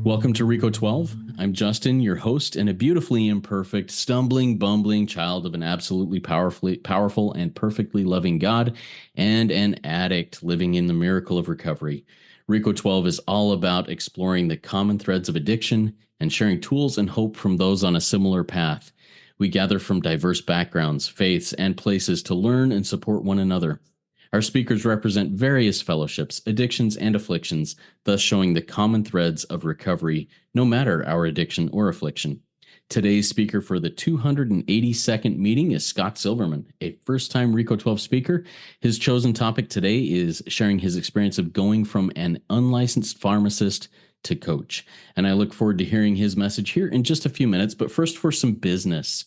Welcome to Rico 12. I'm Justin, your host, and a beautifully imperfect, stumbling, bumbling child of an absolutely powerful and perfectly loving God and an addict living in the miracle of recovery. Rico 12 is all about exploring the common threads of addiction and sharing tools and hope from those on a similar path. We gather from diverse backgrounds, faiths, and places to learn and support one another. Our speakers represent various fellowships, addictions, and afflictions, thus showing the common threads of recovery, no matter our addiction or affliction. Today's speaker for the 282nd meeting is Scott Silverman, a first-time Rico 12 speaker. His chosen topic today is sharing his experience of going from an unlicensed pharmacist to coach. And I look forward to hearing his message here in just a few minutes, but first for some business.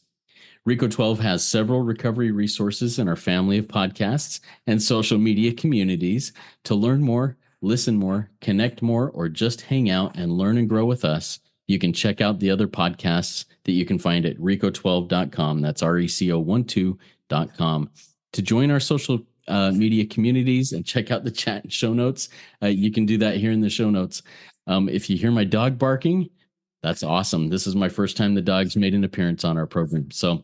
Rico 12 has several recovery resources in our family of podcasts and social media communities. To learn more, listen more, connect more, or just hang out and learn and grow with us, you can check out the other podcasts that you can find at rico12.com. That's RECO12.com. To join our social media communities and check out the chat and show notes, you can do that here in the show notes. If you hear my dog barking, that's awesome. This is my first time the dog's made an appearance on our program. So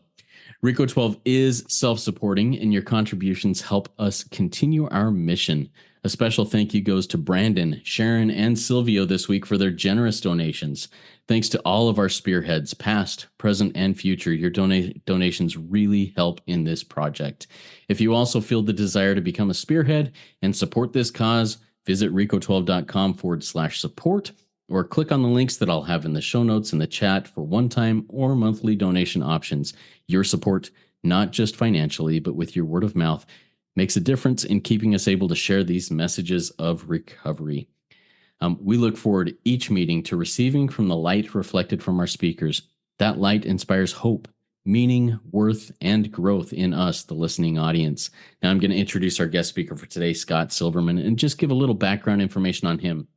Rico 12 is self-supporting, and your contributions help us continue our mission. A special thank you goes to Brandon, Sharon, and Silvio this week for their generous donations. Thanks to all of our spearheads, past, present, and future. Your donations really help in this project. If you also feel the desire to become a spearhead and support this cause, visit rico12.com/support. or click on the links that I'll have in the show notes in the chat for one-time or monthly donation options. Your support, not just financially, but with your word of mouth, makes a difference in keeping us able to share these messages of recovery. We look forward each meeting to receiving from the light reflected from our speakers. That light inspires hope, meaning, worth, and growth in us, the listening audience. Now I'm going to introduce our guest speaker for today, Scott Silverman, and just give a little background information on him.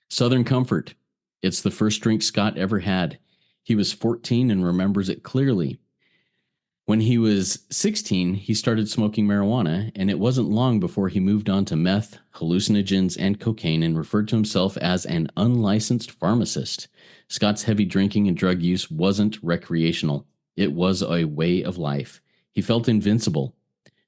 Southern Comfort. It's the first drink Scott ever had. He was 14 and remembers it clearly. When he was 16, he started smoking marijuana, and it wasn't long before he moved on to meth, hallucinogens, and cocaine and referred to himself as an unlicensed pharmacist. Scott's heavy drinking and drug use wasn't recreational. It was a way of life. He felt invincible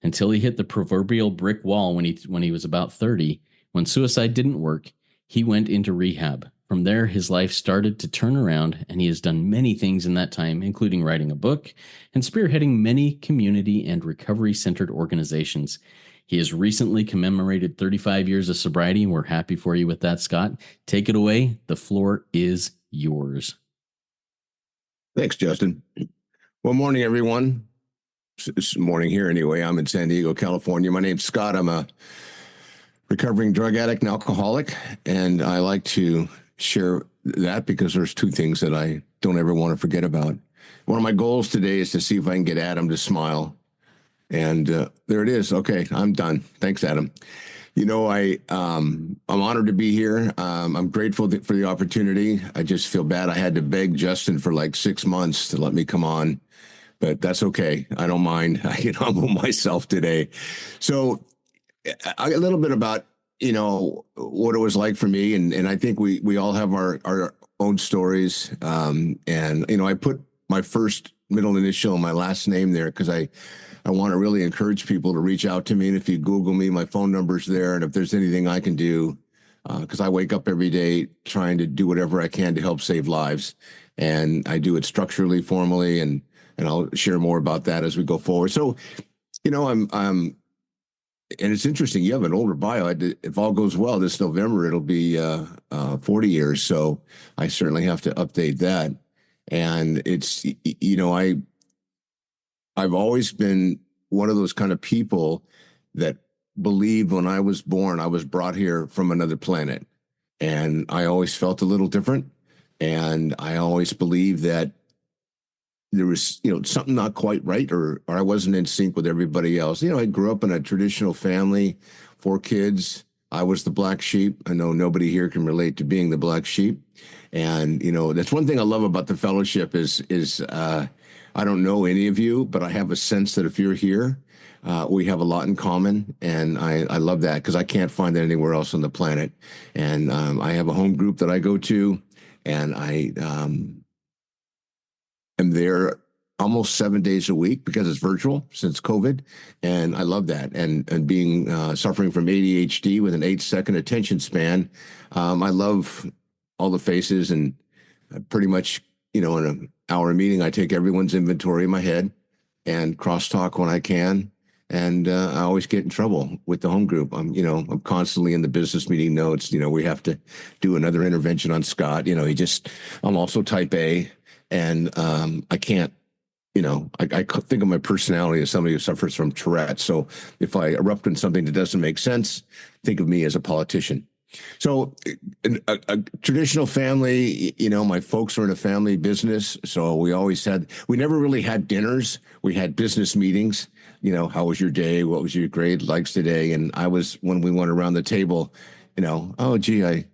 until he hit the proverbial brick wall when he was about 30. When suicide didn't work, he went into rehab. From there, his life started to turn around, and he has done many things in that time, including writing a book and spearheading many community and recovery-centered organizations. He has recently commemorated 35 years of sobriety, and we're happy for you with that, Scott. Take it away. The floor is yours. Thanks, Justin. Well, morning, everyone. It's morning here anyway. I'm in San Diego, California. My name's Scott. I'm a recovering drug addict and alcoholic, and I like to share that because there's two things that I don't ever want to forget about. One of my goals today is to see if I can get Adam to smile, and there it is. Okay, I'm done. Thanks, Adam. You know, I'm honored to be here. I'm grateful for the opportunity. I just feel bad I had to beg Justin for like 6 months to let me come on, but that's okay. I don't mind. I can humble myself today. So a little bit about, what it was like for me. And I think we all have our own stories. And, I put my first middle initial and my last name there because I want to really encourage people to reach out to me. And if you Google me, my phone number's there. And if there's anything I can do, because I wake up every day trying to do whatever I can to help save lives. And I do it structurally, formally, and I'll share more about that as we go forward. So, and it's interesting, you have an older bio. If all goes well this November, it'll be 40 years. So I certainly have to update that. And it's, I've always been one of those kind of people that believed when I was born, I was brought here from another planet. And I always felt a little different. And I always believed that there was, something not quite right, or I wasn't in sync with everybody else. I grew up in a traditional family, 4 kids. I was the black sheep. I know nobody here can relate to being the black sheep. And, that's one thing I love about the fellowship is I don't know any of you, but I have a sense that if you're here, We have a lot in common, and I love that because I can't find that anywhere else on the planet. And I have a home group that I go to, and I am there almost 7 days a week because it's virtual since COVID, and I love that. And being suffering from ADHD with an 8-second attention span, I love all the faces, and pretty much, in an hour meeting, I take everyone's inventory in my head and crosstalk when I can. And I always get in trouble with the home group. I'm constantly in the business meeting notes. We have to do another intervention on Scott. I'm also type A, and I can't. I think of my personality as somebody who suffers from Tourette. So if I erupt in something that doesn't make sense, think of me as a politician. So a traditional family, my folks were in a family business. So we never really had dinners. We had business meetings. How was your day? What was your grade likes today? And when we went around the table, oh, gee, I,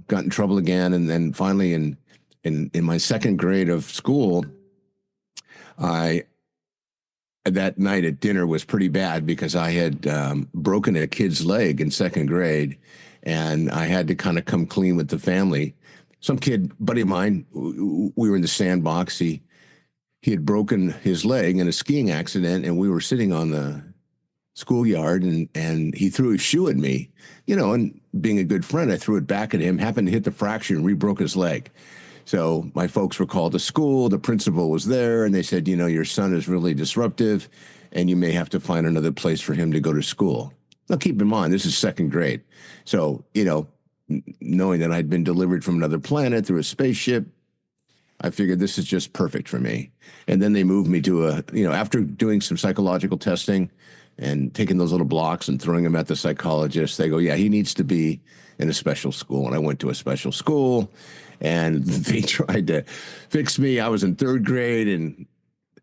got in trouble again. And then finally in my second grade of school, that night at dinner was pretty bad because I had broken a kid's leg in second grade, and I had to kind of come clean with the family. Some kid, buddy of mine, we were in the sandbox. He had broken his leg in a skiing accident, and we were sitting on the schoolyard, and he threw his shoe at me. And being a good friend, I threw it back at him, happened to hit the fracture and re-broke his leg. So my folks were called to school. The principal was there, and they said, your son is really disruptive, and you may have to find another place for him to go to school. Now, keep in mind, this is second grade. So, knowing that I'd been delivered from another planet through a spaceship, I figured this is just perfect for me. And then they moved me to after doing some psychological testing and taking those little blocks and throwing them at the psychologist, they go, yeah, he needs to be in a special school. And I went to a special school, and they tried to fix me. I was in third grade, and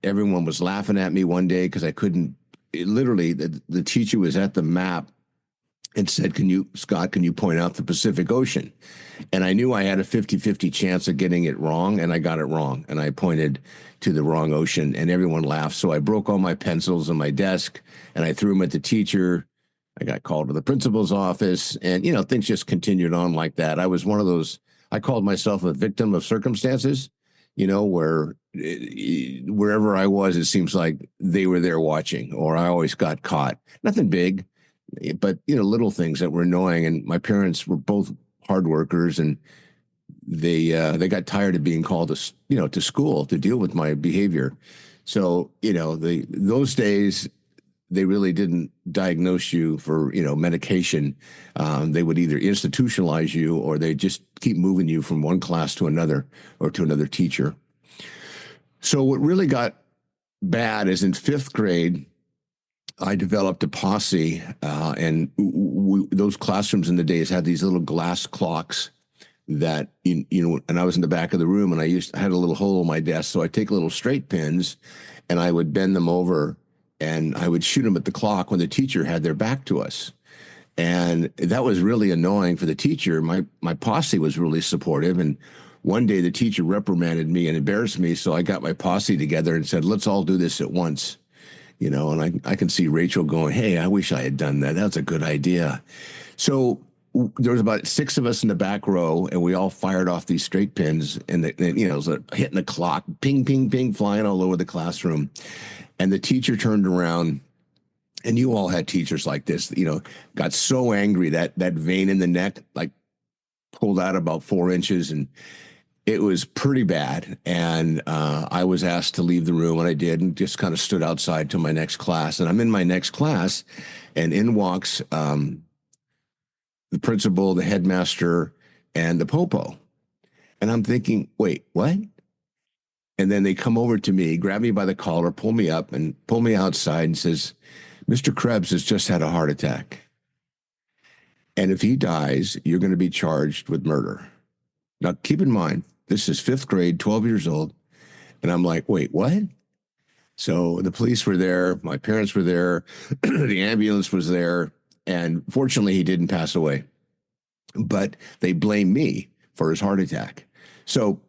everyone was laughing at me one day because I couldn't. Literally, the teacher was at the map and said, Scott, can you point out the Pacific Ocean? And I knew I had a 50-50 chance of getting it wrong, and I got it wrong. And I pointed to the wrong ocean, and everyone laughed. So I broke all my pencils on my desk, and I threw them at the teacher. I got called to the principal's office, and, things just continued on like that. I was one of those, I called myself a victim of circumstances, where wherever I was, it seems like they were there watching, or I always got caught. Nothing big, but, little things that were annoying. And my parents were both hard workers, and they got tired of being called to school to deal with my behavior. So, those days, they really didn't diagnose you for, medication. They would either institutionalize you, or they just keep moving you from one class to another, or to another teacher. So what really got bad is in fifth grade, I developed a posse, and those classrooms in the days had these little glass clocks that, and I was in the back of the room, and I had a little hole in my desk. So I'd take little straight pins, and I would bend them over, and I would shoot them at the clock when the teacher had their back to us. And that was really annoying for the teacher. My posse was really supportive. And one day the teacher reprimanded me and embarrassed me. So I got my posse together and said, let's all do this at once. And I can see Rachel going, hey, I wish I had done that. That's a good idea. So there was about 6 of us in the back row, and we all fired off these straight pins, and it was hitting the clock, ping, ping, ping, flying all over the classroom. And the teacher turned around, and you all had teachers like this, got so angry that vein in the neck, like, pulled out about 4 inches, and it was pretty bad. And I was asked to leave the room, and I did, and just kind of stood outside till my next class. And I'm in my next class, and in walks the principal, the headmaster, and the popo. And I'm thinking, wait, what? And then they come over to me, grab me by the collar, pull me up, and pull me outside, and says, Mr. Krebs has just had a heart attack. And if he dies, you're going to be charged with murder. Now, keep in mind, this is fifth grade, 12 years old. And I'm like, wait, what? So the police were there. My parents were there. The ambulance was there. And fortunately, he didn't pass away. But they blamed me for his heart attack. So,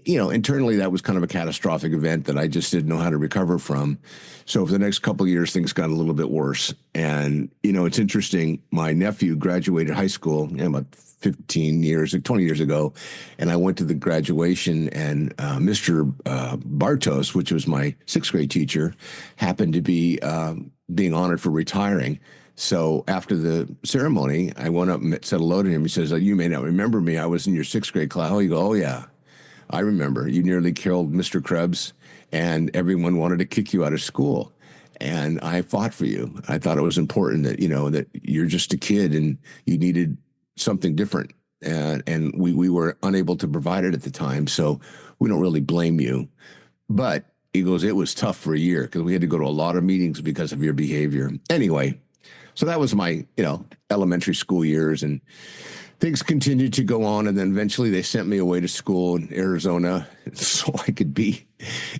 internally that was kind of a catastrophic event that I just didn't know how to recover from. So for the next couple of years, things got a little bit worse. And, it's interesting. My nephew graduated high school about 20 years ago. And I went to the graduation, and Mr. Bartos, which was my sixth grade teacher, happened to be being honored for retiring. So after the ceremony, I went up and said hello to him. He says, "You may not remember me. I was in your sixth grade class." Oh, you go, "Oh, yeah, I remember. You nearly killed Mr. Krebs, and everyone wanted to kick you out of school. And I fought for you. I thought it was important that, that you're just a kid and you needed something different. And we were unable to provide it at the time. So we don't really blame you." But he goes, "It was tough for a year because we had to go to a lot of meetings because of your behavior." Anyway, so that was my, elementary school years, and things continued to go on. And then eventually they sent me away to school in Arizona so I could be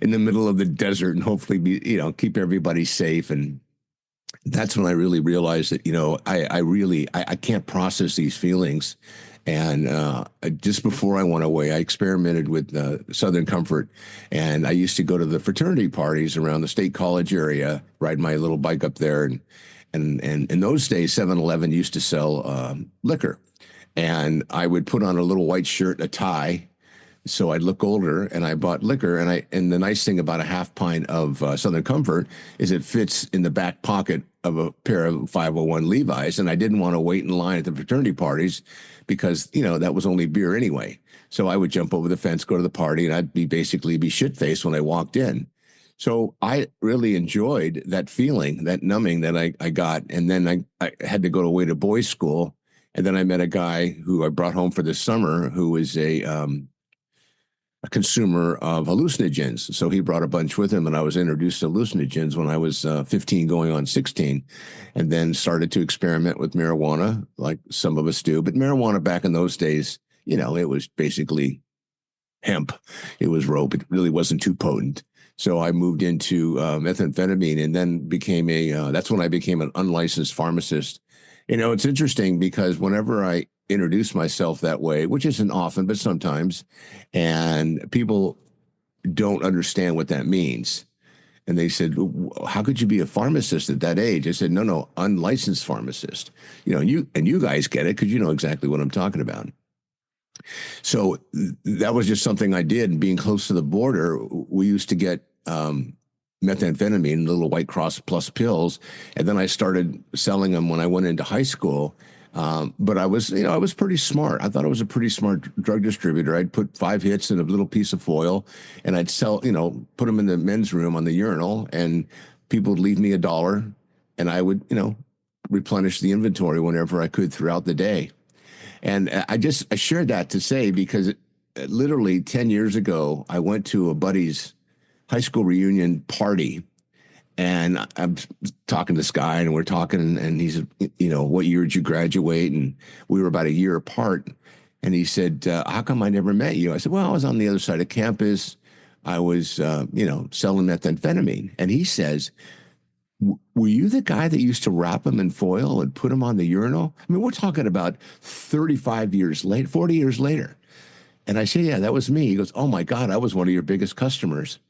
in the middle of the desert and hopefully keep everybody safe. And that's when I really realized that, I can't process these feelings. And just before I went away, I experimented with Southern Comfort, and I used to go to the fraternity parties around the State College area, ride my little bike up there, and in those days, 7-Eleven used to sell liquor, and I would put on a little white shirt and a tie, so I'd look older, and I bought liquor. And the nice thing about a half pint of Southern Comfort is it fits in the back pocket of a pair of 501 Levi's, and I didn't want to wait in line at the fraternity parties because that was only beer anyway. So I would jump over the fence, go to the party, and I'd basically be shit-faced when I walked in. So I really enjoyed that feeling, that numbing that I got. And then I had to go away to boys' school. And then I met a guy who I brought home for the summer who was a consumer of hallucinogens. So he brought a bunch with him, and I was introduced to hallucinogens when I was 15 going on 16, and then started to experiment with marijuana like some of us do. But marijuana back in those days, it was basically hemp. It was rope. It really wasn't too potent. So I moved into methamphetamine, and then that's when I became an unlicensed pharmacist. It's interesting because whenever I introduce myself that way, which isn't often, but sometimes, and people don't understand what that means. And they said, "How could you be a pharmacist at that age?" I said, No, unlicensed pharmacist. You guys get it because you know exactly what I'm talking about. So that was just something I did. And being close to the border, we used to get methamphetamine, little White Cross Plus pills. And then I started selling them when I went into high school. But I was pretty smart. I thought I was a pretty smart drug distributor. I'd put 5 hits in a little piece of foil, and I'd sell, put them in the men's room on the urinal, and people would leave me $1, and I would, replenish the inventory whenever I could throughout the day. And I shared that to say because literally 10 years ago, I went to a buddy's high school reunion party, and I'm talking to this guy, and we're talking, and he said, "What year did you graduate?" And we were about a year apart. And he said, "How come I never met you?" I said, "Well, I was on the other side of campus. I was, selling methamphetamine." And he says, "Were you the guy that used to wrap them in foil and put them on the urinal?" I mean, we're talking about 35 years late, 40 years later. And I say, "Yeah, that was me." He goes, "Oh my God, I was one of your biggest customers."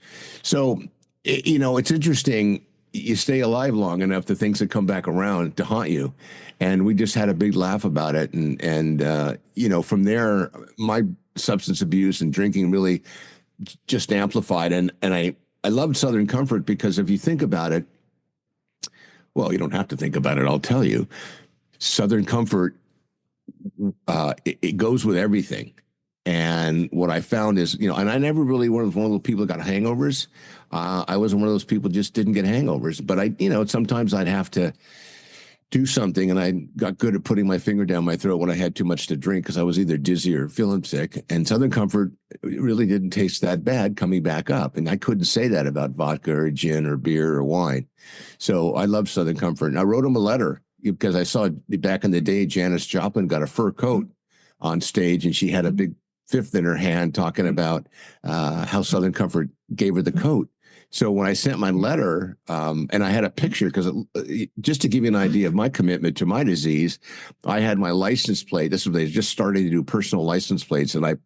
So, it's interesting. You stay alive long enough, the things that come back around to haunt you. And we just had a big laugh about it. And from there, my substance abuse and drinking really just amplified. And I loved Southern Comfort because if you think about it, well, you don't have to think about it. I'll tell you, Southern Comfort, it goes with everything. And what I found is, and I never really was one of those people that got hangovers. I wasn't one of those people just didn't get hangovers. But sometimes I'd have to do something, and I got good at putting my finger down my throat when I had too much to drink because I was either dizzy or feeling sick. And Southern Comfort really didn't taste that bad coming back up. And I couldn't say that about vodka or gin or beer or wine. So I love Southern Comfort. And I wrote him a letter because I saw back in the day, Janis Joplin got a fur coat on stage, and she had a big fifth in her hand talking about how Southern Comfort gave her the coat. So when I sent my letter, and I had a picture, because just to give you an idea of my commitment to my disease, I had my license plate. This was they just started to do personal license plates, and I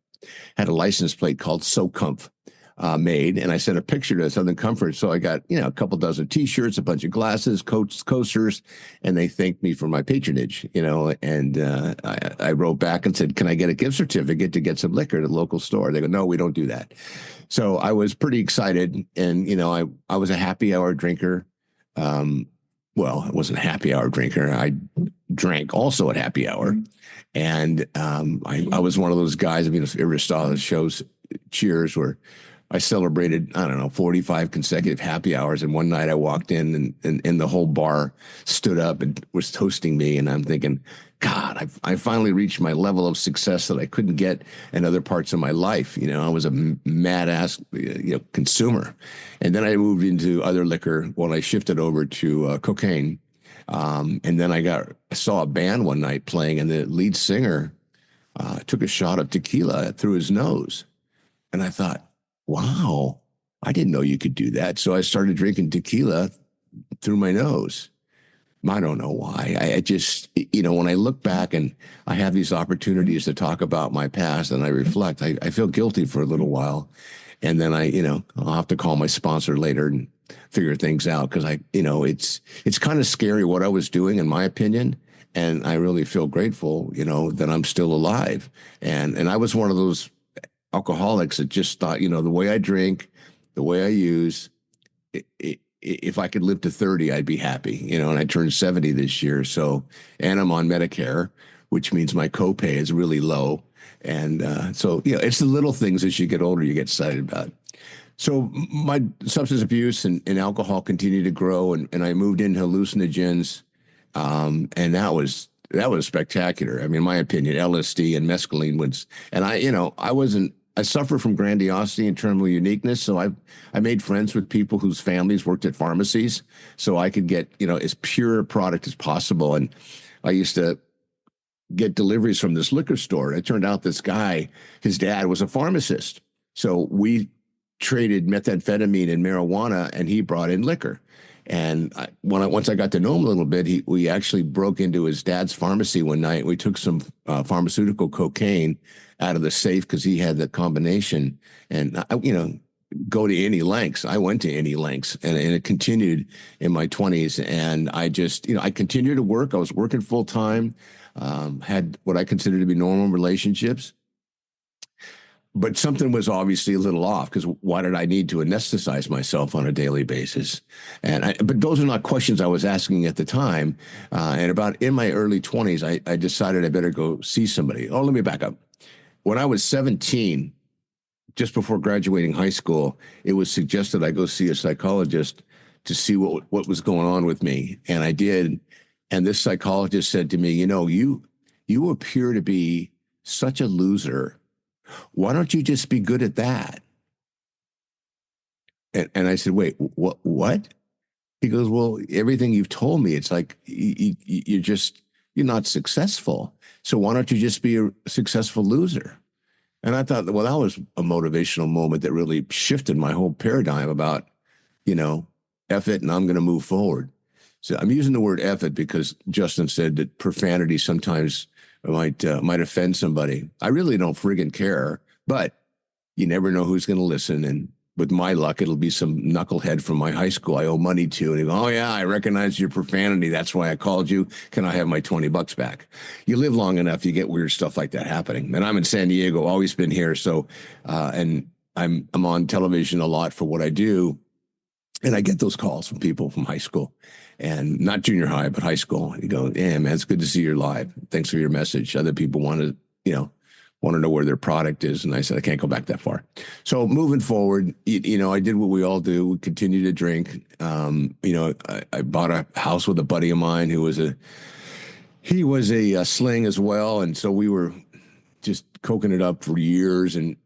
had a license plate called SoComf made, and I sent a picture to Southern Comfort. So I got, a couple dozen T-shirts, a bunch of glasses, coasters, and they thanked me for my patronage, and I wrote back and said, can I get a gift certificate to get some liquor at a local store? They go, no, we don't do that. So I was pretty excited, and, I was a happy hour drinker. Well, I wasn't a happy hour drinker. I drank also at happy hour. And I was one of those guys, if you ever saw the shows, Cheers, where I celebrated, 45 consecutive happy hours. And one night I walked in and the whole bar stood up and was toasting me. And I'm thinking, God, I finally reached my level of success that I couldn't get in other parts of my life. I was a mad ass, consumer. And then I moved into other liquor when I shifted over to cocaine. And then I saw a band one night playing, and the lead singer took a shot of tequila through his nose. And I thought, wow, I didn't know you could do that. So I started drinking tequila through my nose. I don't know why. I just, when I look back and I have these opportunities to talk about my past and I reflect, I feel guilty for a little while. And then I'll have to call my sponsor later and figure things out, because it's kind of scary what I was doing, in my opinion. And I really feel grateful, that I'm still alive. And I was one of those alcoholics that just thought, the way I drink, the way I use, if I could live to 30, I'd be happy, and I turned 70 this year. So, and I'm on Medicare, which means my copay is really low. And so, it's the little things as you get older, you get excited about. So my substance abuse and alcohol continued to grow, and I moved into hallucinogens. And that was spectacular. I mean, in my opinion, LSD and mescaline was, and I suffer from grandiosity and terminal uniqueness. So I made friends with people whose families worked at pharmacies, so I could get, as pure a product as possible. And I used to get deliveries from this liquor store. And it turned out this guy, his dad was a pharmacist. So we traded methamphetamine and marijuana, and he brought in liquor. And once I got to know him a little bit, we actually broke into his dad's pharmacy one night. We took some pharmaceutical cocaine out of the safe because he had the combination. And go to any lengths. I went to any lengths, and it continued in my 20s. And I just, I continued to work. I was working full time, had what I considered to be normal relationships. But something was obviously a little off, because why did I need to anesthetize myself on a daily basis? But those are not questions I was asking at the time. And about in my early 20s, I decided I better go see somebody. Oh, let me back up. When I was 17, just before graduating high school, it was suggested I go see a psychologist to see what was going on with me. And I did. And this psychologist said to me, you appear to be such a loser. Why don't you just be good at that? And I said, wait, what? He goes, well, everything you've told me, it's like you're not successful. So why don't you just be a successful loser? And I thought, well, that was a motivational moment that really shifted my whole paradigm about, F it, and I'm going to move forward. So I'm using the word F it because Justin said that profanity sometimes might offend somebody. I really don't friggin' care, but you never know who's going to listen. And with my luck, it'll be some knucklehead from my high school I owe money to. And he go, oh yeah, I recognize your profanity. That's why I called you. Can I have my $20 back? You live long enough, you get weird stuff like that happening. And I'm in San Diego, always been here. So, and I'm on television a lot for what I do. And I get those calls from people from high school, and not junior high, but high school. You go, yeah, man, it's good to see you're live. Thanks for your message. Other people want to know where their product is. And I said, I can't go back that far. So moving forward, I did what we all do. We continue to drink. I bought a house with a buddy of mine who was a sling as well. And so we were just coking it up for years. And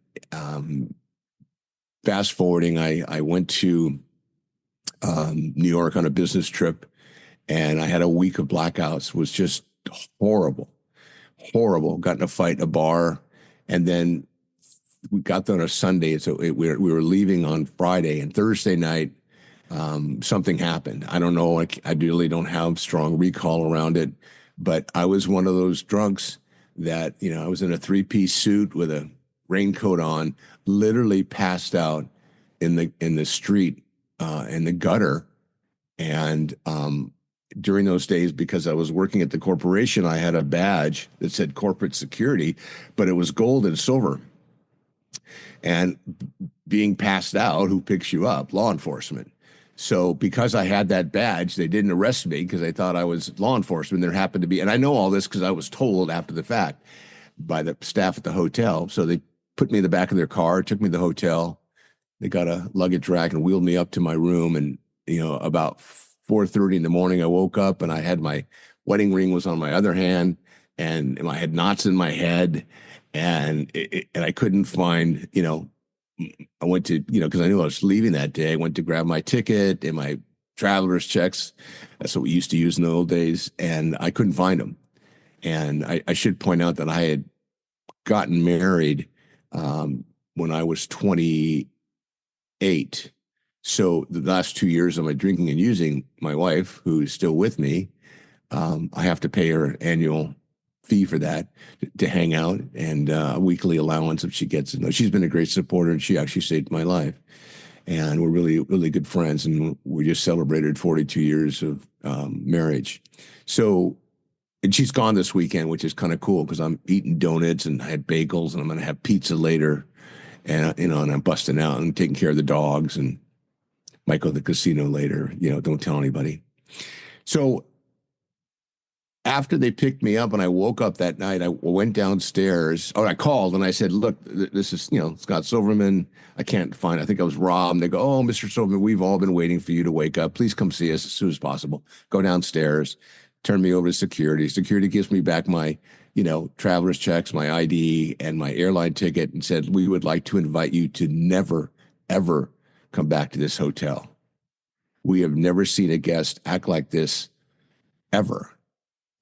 fast forwarding, I went to New York on a business trip, and I had a week of blackouts. It was just horrible. Got in a fight in a bar, and then we got there on a Sunday. So we were leaving on Friday, and Thursday night, something happened. I don't know. I really don't have strong recall around it, but I was one of those drunks that, I was in a 3-piece suit with a raincoat on, literally passed out in the street, in the gutter. And during those days, because I was working at the corporation, I had a badge that said corporate security, but it was gold and silver. And being passed out, who picks you up? Law enforcement. So because I had that badge, they didn't arrest me because they thought I was law enforcement. There happened to be, and I know all this because I was told after the fact by the staff at the hotel. So they put me in the back of their car, took me to the hotel. They got a luggage rack and wheeled me up to my room. And, about 4:30 in the morning, I woke up and I had my wedding ring was on my other hand and I had knots in my head and and I couldn't find, I went to, because I knew I was leaving that day. I went to grab my ticket and my traveler's checks. That's what we used to use in the old days. And I couldn't find them. And I should point out that I had gotten married when I was 28. So the last 2 years of my drinking and using, my wife, who's still with me, I have to pay her an annual fee for that to hang out and a weekly allowance if she gets it. She's been a great supporter and she actually saved my life. And we're really, really good friends. And we just celebrated 42 years of marriage. So, and she's gone this weekend, which is kind of cool because I'm eating donuts and I had bagels and I'm going to have pizza later. And, and I'm busting out and taking care of the dogs and might go to the casino later. Don't tell anybody. So after they picked me up and I woke up that night, I went downstairs. I called and I said, look, this is, Scott Silverman. I can't find, I think I was Rob. And they go, oh, Mr. Silverman, we've all been waiting for you to wake up. Please come see us as soon as possible. Go downstairs, turn me over to security. Security gives me back my, traveler's checks, my ID and my airline ticket and said, we would like to invite you to never, ever come back to this hotel. We have never seen a guest act like this ever.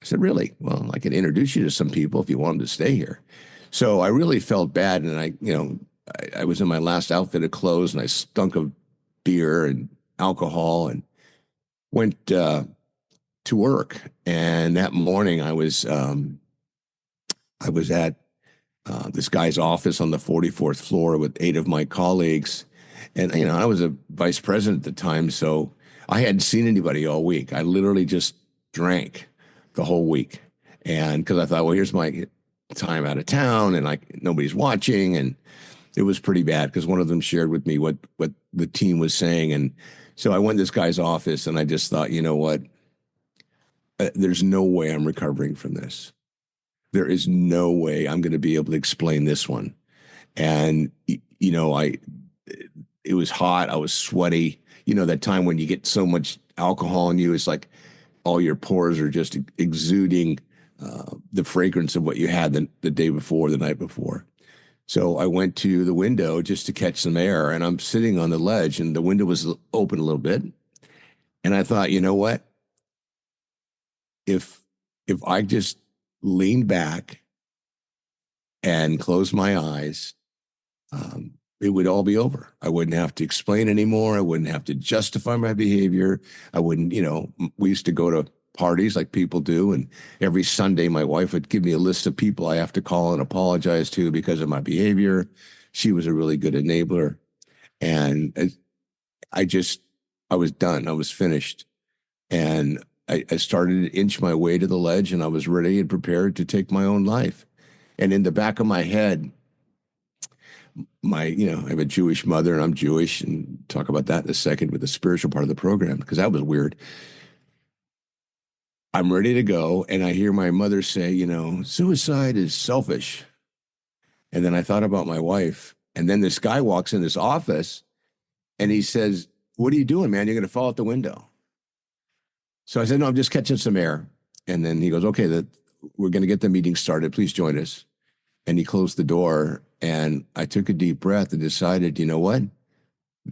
I said, really? Well, I can introduce you to some people if you want them to stay here. So I really felt bad. And I was in my last outfit of clothes and I stunk of beer and alcohol and went to work. And that morning I was at this guy's office on the 44th floor with 8 of my colleagues. And, I was a vice president at the time. So I hadn't seen anybody all week. I literally just drank the whole week. And because I thought, well, here's my time out of town and nobody's watching. And it was pretty bad because one of them shared with me what the team was saying. And so I went to this guy's office and I just thought, you know what? There's no way I'm recovering from this. There is no way I'm going to be able to explain this one. And, it was hot. I was sweaty. That time when you get so much alcohol in you, it's like all your pores are just exuding the fragrance of what you had the day before, the night before. So I went to the window just to catch some air and I'm sitting on the ledge and the window was open a little bit. And I thought, you know what? If I just lean back and close my eyes, it would all be over. I wouldn't have to explain anymore. I wouldn't have to justify my behavior. I wouldn't, we used to go to parties like people do. And every Sunday, my wife would give me a list of people I have to call and apologize to because of my behavior. She was a really good enabler. And I was done. I was finished. And I started to inch my way to the ledge and I was ready and prepared to take my own life. And in the back of my head, I have a Jewish mother and I'm Jewish and talk about that in a second with the spiritual part of the program because that was weird. I'm ready to go. And I hear my mother say, suicide is selfish. And then I thought about my wife. And then this guy walks in this office and he says, what are you doing, man? You're going to fall out the window. So I said, no, I'm just catching some air. And then he goes, okay, we're going to get the meeting started. Please join us. And he closed the door and I took a deep breath and decided, you know what?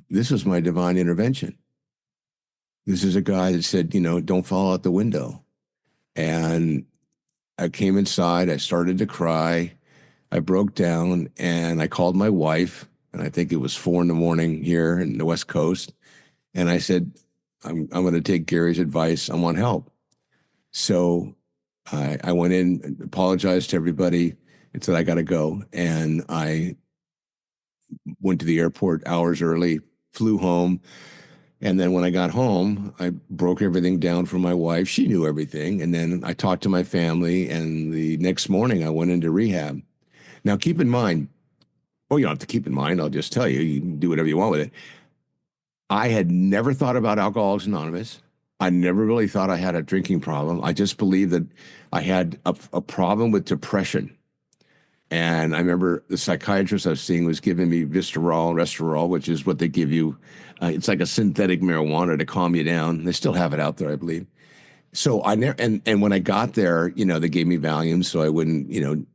This was my divine intervention. This is a guy that said, don't fall out the window. And I came inside, I started to cry. I broke down and I called my wife. And I think it was 4 a.m. here in the West Coast. And I said, I'm going to take Gary's advice. I want help. So I went in and apologized to everybody and said, I got to go. And I went to the airport hours early, flew home. And then when I got home, I broke everything down for my wife. She knew everything. And then I talked to my family. And the next morning, I went into rehab. Now, keep in mind, you don't have to keep in mind. I'll just tell you, you can do whatever you want with it. I had never thought about Alcoholics Anonymous. I never really thought I had a drinking problem. I just believed that I had a problem with depression. And I remember the psychiatrist I was seeing was giving me Vistarol and Restorol, which is what they give you. It's like a synthetic marijuana to calm you down. They still have it out there, I believe. So I never, and when I got there, they gave me Valium so I wouldn't,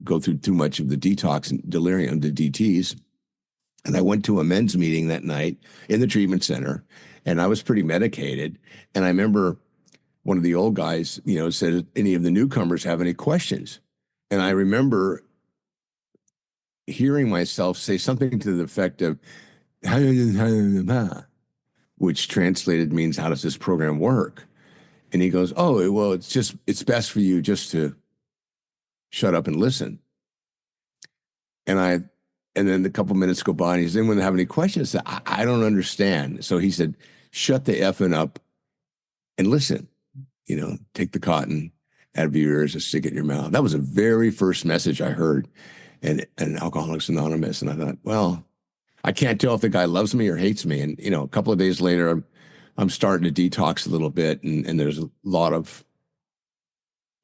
go through too much of the detox and delirium, the DTs. And I went to a men's meeting that night in the treatment center, and I was pretty medicated. And I remember one of the old guys, said, any of the newcomers have any questions? And I remember hearing myself say something to the effect of, which translated means, how does this program work? And he goes, oh, well, it's best for you just to shut up and listen. And then a couple minutes go by, and he said, anyone have any questions? I said, I don't understand. So he said, shut the effing up and listen. Take the cotton out of your ears and stick it in your mouth. That was the very first message I heard in Alcoholics Anonymous. And I thought, well, I can't tell if the guy loves me or hates me. And, a couple of days later, I'm starting to detox a little bit. And there's a lot of,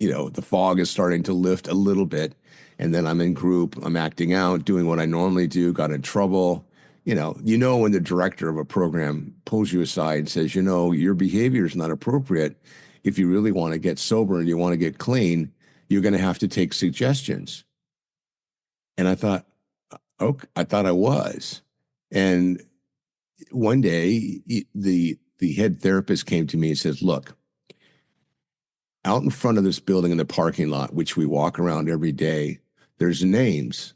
the fog is starting to lift a little bit. And then I'm in group, I'm acting out, doing what I normally do, got in trouble. When the director of a program pulls you aside and says, your behavior is not appropriate. If you really want to get sober and you want to get clean, you're going to have to take suggestions. And I thought, okay, I thought I was. And one day, the head therapist came to me and says, look, out in front of this building in the parking lot, which we walk around every day, there's names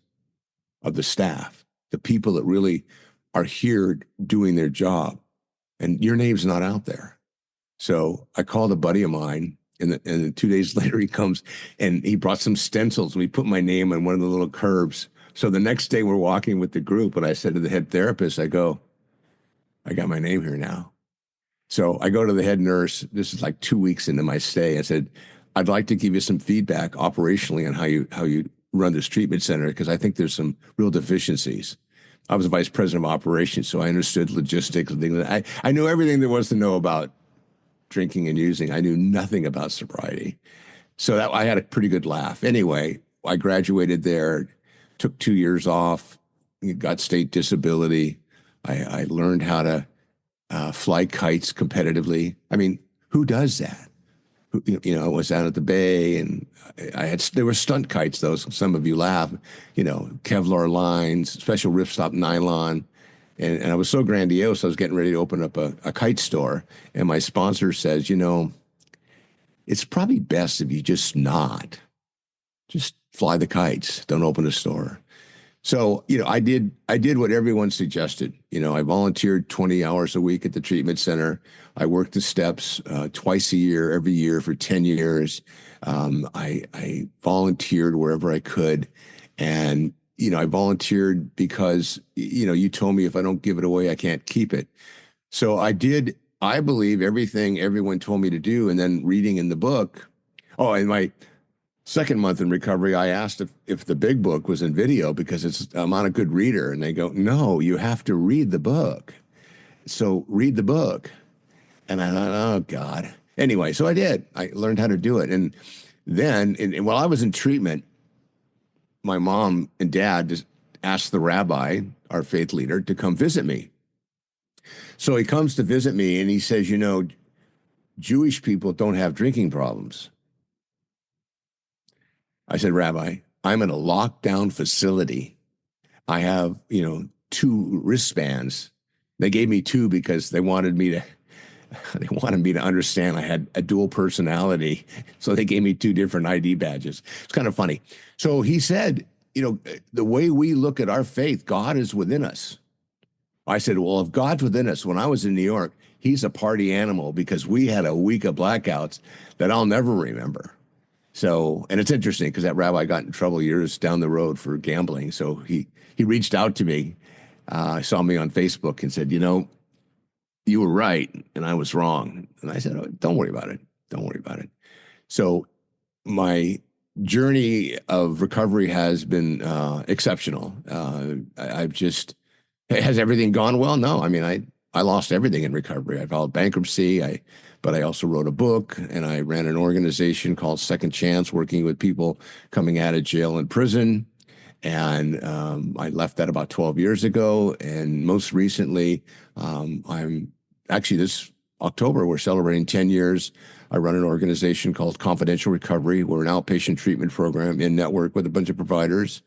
of the staff, the people that really are here doing their job. And your name's not out there. So I called a buddy of mine, and 2 days later he comes and he brought some stencils. We put my name on one of the little curbs. So the next day we're walking with the group, and I said to the head therapist, I go, I got my name here now. So I go to the head nurse. This is like 2 weeks into my stay. I said, I'd like to give you some feedback operationally on how you run this treatment center, because I think there's some real deficiencies. I was the vice president of operations, so I understood logistics and things. I knew everything there was to know about drinking and using. I knew nothing about sobriety. So I had a pretty good laugh. Anyway, I graduated there, took 2 years off, got state disability. I learned how to fly kites competitively. I mean, who does that? I was out at the Bay, and there were stunt kites, though. Some of you laugh, Kevlar lines, special ripstop nylon. And I was so grandiose, I was getting ready to open up a kite store. And my sponsor says, it's probably best if you just fly the kites. Don't open a store. So, I did what everyone suggested. I volunteered 20 hours a week at the treatment center. I worked the steps twice a year, every year for 10 years. I volunteered wherever I could. And, I volunteered because, you told me if I don't give it away, I can't keep it. So I believe everything everyone told me to do. And then reading in the book. Oh, and my second month in recovery, I asked if the big book was in video, because I'm not a good reader. And they go, no, you have to read the book. So read the book. And I thought, oh, God. Anyway, so I did. I learned how to do it. And then, while I was in treatment, my mom and dad just asked the rabbi, our faith leader, to come visit me. So he comes to visit me, and he says, Jewish people don't have drinking problems. I said, Rabbi, I'm in a lockdown facility. I have, 2 wristbands. They gave me 2 because they wanted me to understand I had a dual personality. So they gave me 2 different ID badges. It's kind of funny. So he said, the way we look at our faith, God is within us. I said, well, if God's within us, when I was in New York, he's a party animal, because we had a week of blackouts that I'll never remember. So, and it's interesting because that rabbi got in trouble years down the road for gambling. So he reached out to me saw me on Facebook and said, you were right and I was wrong. And I said, oh, don't worry about it. Don't worry about it. So my journey of recovery has been exceptional. I've just, has everything gone well? No. I mean, I lost everything in recovery. I filed bankruptcy. But I also wrote a book and I ran an organization called Second Chance, working with people coming out of jail and prison. And I left that about 12 years ago. And most recently, I'm actually this October, we're celebrating 10 years. I run an organization called Confidential Recovery. We're an outpatient treatment program in network with a bunch of providers.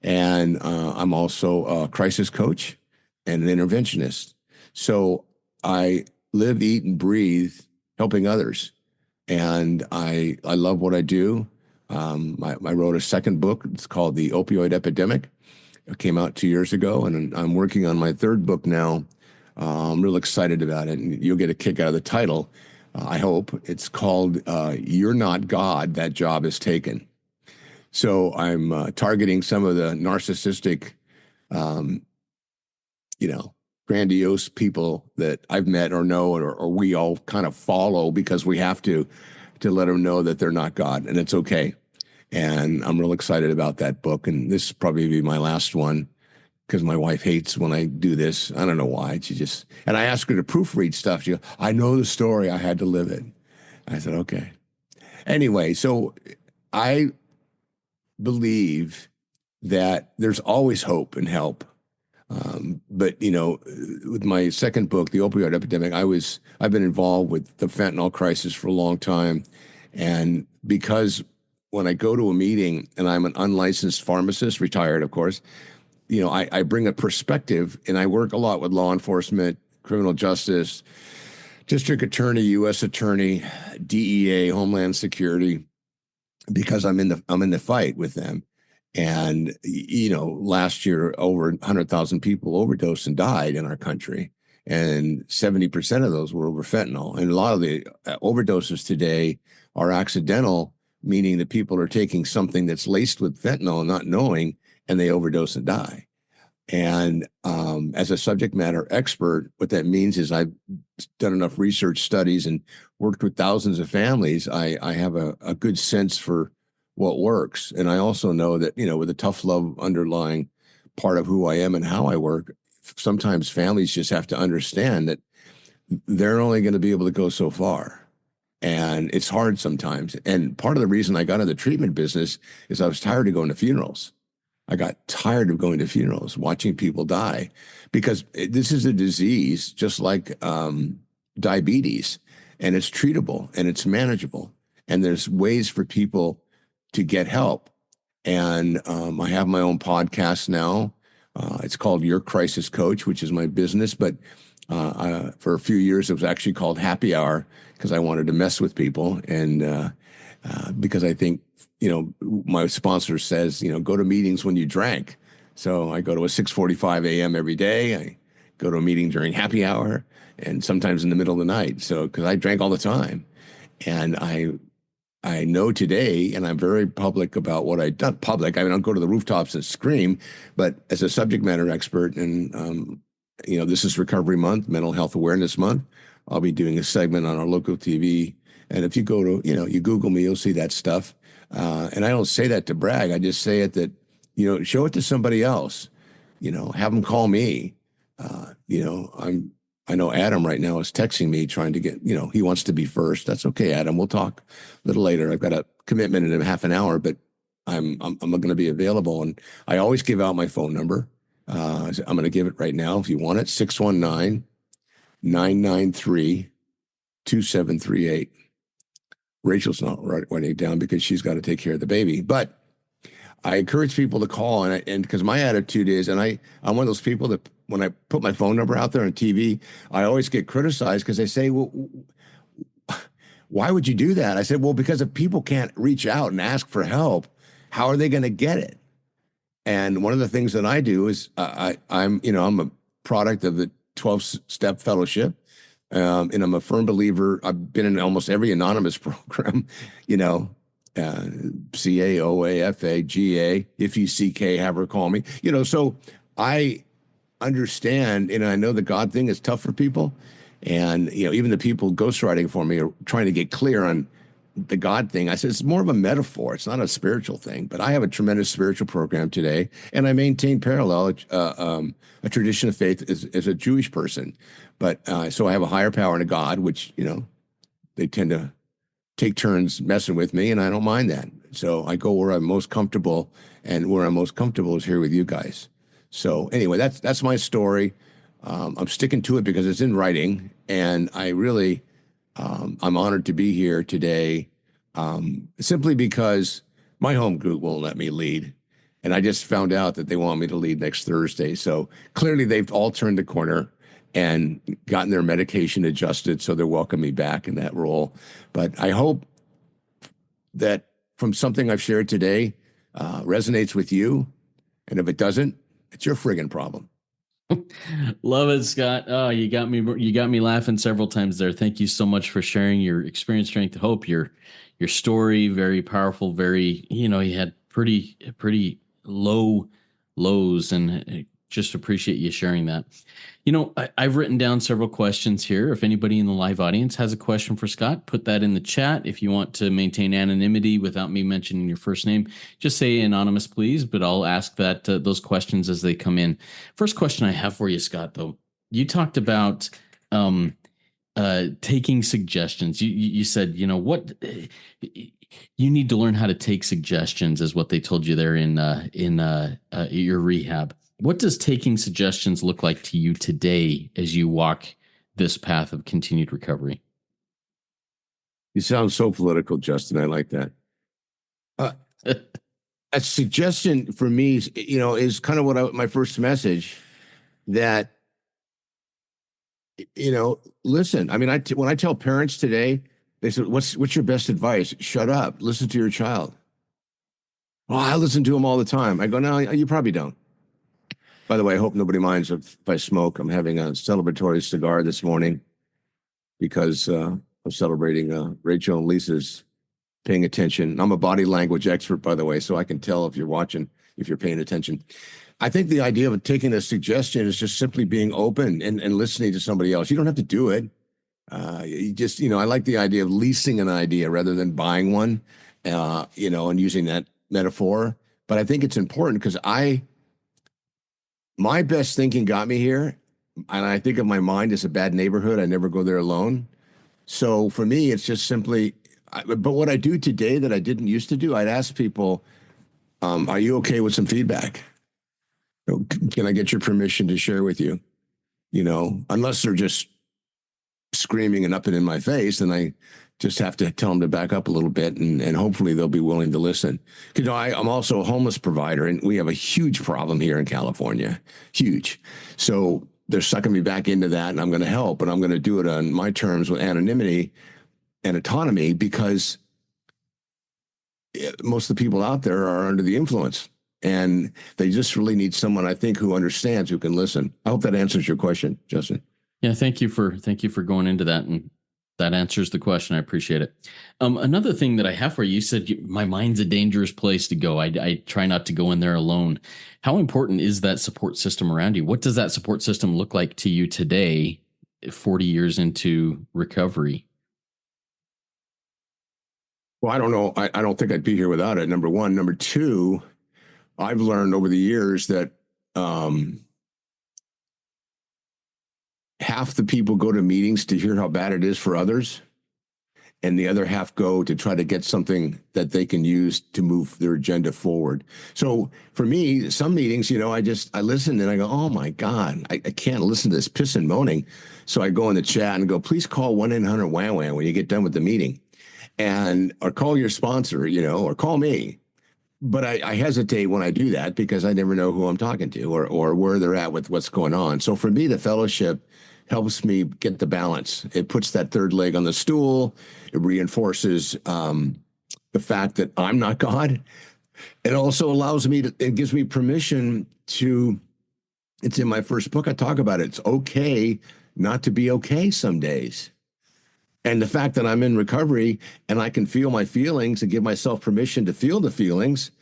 And I'm also a crisis coach and an interventionist. So I live, eat, and breathe helping others. And I love what I do. I wrote a second book. It's called The Opioid Epidemic. It came out 2 years ago, and I'm working on my third book now. I'm real excited about it, and you'll get a kick out of the title, I hope. It's called You're Not God, That Job Is Taken. So I'm targeting some of the narcissistic, um, grandiose people that I've met or know, or we all kind of follow because we have to let them know that they're not God, and it's okay. And I'm real excited about that book. And this will probably be my last one because my wife hates when I do this. I don't know why. And I asked her to proofread stuff. She goes, I know the story. I had to live it. I said, okay. Anyway, so I believe that there's always hope and help. But with my second book, The Opioid Epidemic, I've been involved with the fentanyl crisis for a long time. And because when I go to a meeting and I'm an unlicensed pharmacist, retired, of course, I bring a perspective, and I work a lot with law enforcement, criminal justice, district attorney, U.S. attorney, DEA, Homeland Security, because I'm in the fight with them. And last year over 100,000 people overdosed and died in our country, and 70% of those were over fentanyl. And a lot of the overdoses today are accidental, meaning that people are taking something that's laced with fentanyl and not knowing, and they overdose and die. And as a subject matter expert, what that means is I've done enough research studies and worked with thousands of families. I have a good sense for what works. And I also know that, with a tough love underlying part of who I am and how I work, sometimes families just have to understand that they're only going to be able to go so far. And it's hard sometimes. And part of the reason I got into the treatment business is I was tired of going to funerals. I got tired of going to funerals, watching people die, because this is a disease just like diabetes, and it's treatable and it's manageable. And there's ways for people to get help. And I have my own podcast now. It's called Your Crisis Coach, which is my business. But for a few years, it was actually called Happy Hour because I wanted to mess with people. And because I think, my sponsor says, go to meetings when you drank. So I go to a 6:45 a.m. every day. I go to a meeting during happy hour and sometimes in the middle of the night. So, because I drank all the time. And I know today, and I'm very public about what I not public. I mean, I don't go to the rooftops and scream, but as a subject matter expert, and this is Recovery Month, Mental Health Awareness Month. I'll be doing a segment on our local TV, and if you go to you Google me, you'll see that stuff. And I don't say that to brag. I just say it that show it to somebody else. Have them call me. I know Adam right now is texting me trying to get, he wants to be first. That's okay, Adam. We'll talk a little later. I've got a commitment in half an hour, but I'm going to be available. And I always give out my phone number. I'm going to give it right now if you want it, 619-993-2738. Rachel's not writing it down because she's got to take care of the baby. But I encourage people to call, and because my attitude is, and I'm one of those people that when I put my phone number out there on TV, I always get criticized because they say, well, why would you do that? I said, well, because if people can't reach out and ask for help, how are they going to get it? And one of the things that I do is I'm a product of the 12-step fellowship. And I'm a firm believer. I've been in almost every anonymous program, CA, OA, FA, GA, if you CK, have her call me. So I understand, and I know the God thing is tough for people. And, even the people ghostwriting for me are trying to get clear on the God thing. I said, it's more of a metaphor. It's not a spiritual thing, but I have a tremendous spiritual program today. And I maintain parallel, a tradition of faith as a Jewish person. But so I have a higher power and a God, which, they tend to take turns messing with me, and I don't mind that. So I go where I'm most comfortable, and where I'm most comfortable is here with you guys. So anyway, that's my story. I'm sticking to it because it's in writing, and I'm honored to be here today, simply because my home group won't let me lead, and I just found out that they want me to lead next Thursday. So clearly, they've all turned the corner and gotten their medication adjusted, so they're welcoming me back in that role. But I hope that from something I've shared today resonates with you, and if it doesn't, it's your friggin' problem. Love it, Scott. Oh, you got me laughing several times there. Thank you so much for sharing your experience, strength, hope, your story. Very powerful. Very, you had pretty low lows, and just appreciate you sharing that. I've written down several questions here. If anybody in the live audience has a question for Scott, put that in the chat. If you want to maintain anonymity without me mentioning your first name, just say anonymous, please. But I'll ask those questions as they come in. First question I have for you, Scott, though. You talked about taking suggestions. You said, what you need to learn how to take suggestions is what they told you there in your rehab. What does taking suggestions look like to you today as you walk this path of continued recovery? You sound so political, Justin. I like that. A suggestion for me, is kind of my first message that, listen. I mean, when I tell parents today, they said, "What's your best advice?" Shut up. Listen to your child. Well, I listen to them all the time. I go, no, you probably don't. By the way, I hope nobody minds if I smoke. I'm having a celebratory cigar this morning because I'm celebrating Rachel and Lisa's paying attention. I'm a body language expert, by the way, so I can tell if you're watching, if you're paying attention. I think the idea of taking a suggestion is just simply being open and listening to somebody else. You don't have to do it. You just, I like the idea of leasing an idea rather than buying one, and using that metaphor. But I think it's important because my best thinking got me here. And I think of my mind as a bad neighborhood. I never go there alone. So for me, it's just simply, but what I do today that I didn't used to do, I'd ask people, are you okay with some feedback? Can I get your permission to share with you? Unless they're just screaming and up and in my face, then I just have to tell them to back up a little bit, and hopefully they'll be willing to listen. I'm also a homeless provider, and we have a huge problem here in California, huge. So they're sucking me back into that, and I'm going to help, and I'm going to do it on my terms with anonymity and autonomy, because most of the people out there are under the influence, and they just really need someone, I think, who understands, who can listen. I hope that answers your question, Justin. Yeah, thank you for going into that, and that answers the question. I appreciate it. Another thing that I have for you, you said my mind's a dangerous place to go. I try not to go in there alone. How important is that support system around you? What does that support system look like to you today, 40 years into recovery? Well, I don't know. I don't think I'd be here without it, number one. Number two, I've learned over the years that half the people go to meetings to hear how bad it is for others, and the other half go to try to get something that they can use to move their agenda forward. So for me, some meetings, I listen and I go, oh my God, I can't listen to this piss and moaning. So I go in the chat and go, please call 1-800-WHAM-WHAM when you get done with the meeting, or call your sponsor, or call me. But I hesitate when I do that because I never know who I'm talking to or where they're at with what's going on. So for me, the fellowship helps me get the balance. It puts that third leg on the stool. It reinforces the fact that I'm not God. It also allows me it gives me permission to, it's in my first book, I talk about it. It's okay not to be okay some days. And the fact that I'm in recovery and I can feel my feelings and give myself permission to feel the feelings,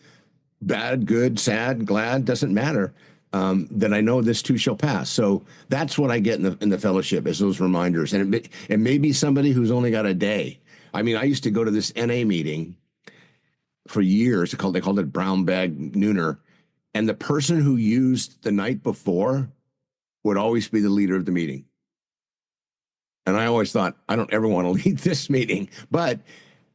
bad, good, sad, glad, doesn't matter. then I know this too shall pass. So that's what I get in the fellowship is those reminders. And it may be somebody who's only got a day. I mean, I used to go to this NA meeting for years. They called it brown bag nooner. And the person who used the night before would always be the leader of the meeting. And I always thought, I don't ever want to lead this meeting. But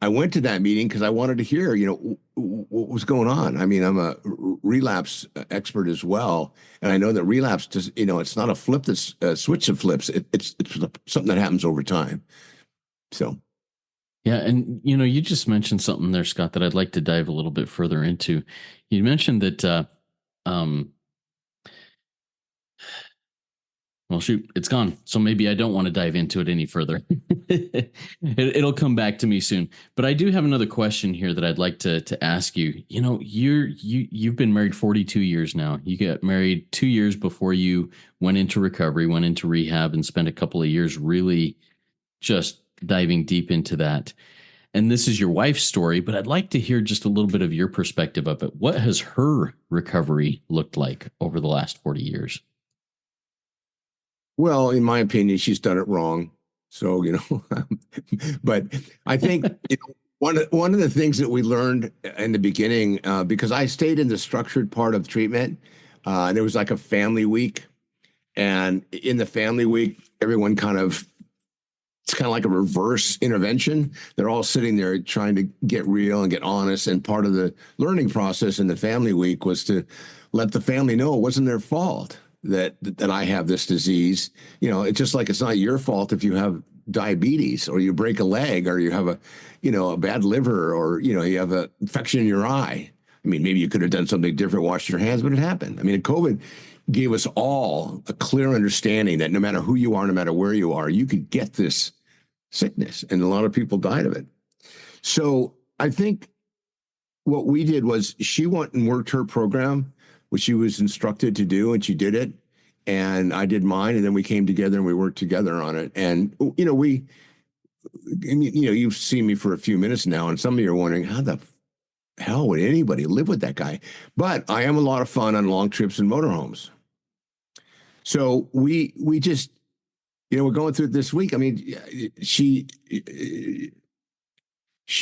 I went to that meeting because I wanted to hear, what was going on. I mean, I'm a relapse expert as well. And I know that relapse, it's not a flip that's a switch that flips. It's something that happens over time. So. Yeah. And, you just mentioned something there, Scott, that I'd like to dive a little bit further into. You mentioned that, well, shoot, it's gone. So maybe I don't want to dive into it any further. It'll come back to me soon. But I do have another question here that I'd like to ask you. You've been married 42 years now. You got married 2 years before you went into recovery, went into rehab, and spent a couple of years really just diving deep into that. And this is your wife's story, but I'd like to hear just a little bit of your perspective of it. What has her recovery looked like over the last 40 years? Well, in my opinion, she's done it wrong. So, but I think one of the things that we learned in the beginning, because I stayed in the structured part of treatment, there was like a family week. And in the family week, everyone it's kind of like a reverse intervention. They're all sitting there trying to get real and get honest. And part of the learning process in the family week was to let the family know it wasn't their fault that I have this disease. It's just like it's not your fault if you have diabetes or you break a leg or you have a bad liver or, you have an infection in your eye. I mean, maybe you could have done something different, washed your hands, but it happened. I mean, COVID gave us all a clear understanding that no matter who you are, no matter where you are, you could get this sickness. And a lot of people died of it. So I think what we did was she went and worked her program, which she was instructed to do, and she did it. And I did mine. And then we came together and we worked together on it. And, you've seen me for a few minutes now, and some of you are wondering, how the hell would anybody live with that guy? But I am a lot of fun on long trips and motorhomes. So we just, we're going through it this week. I mean, she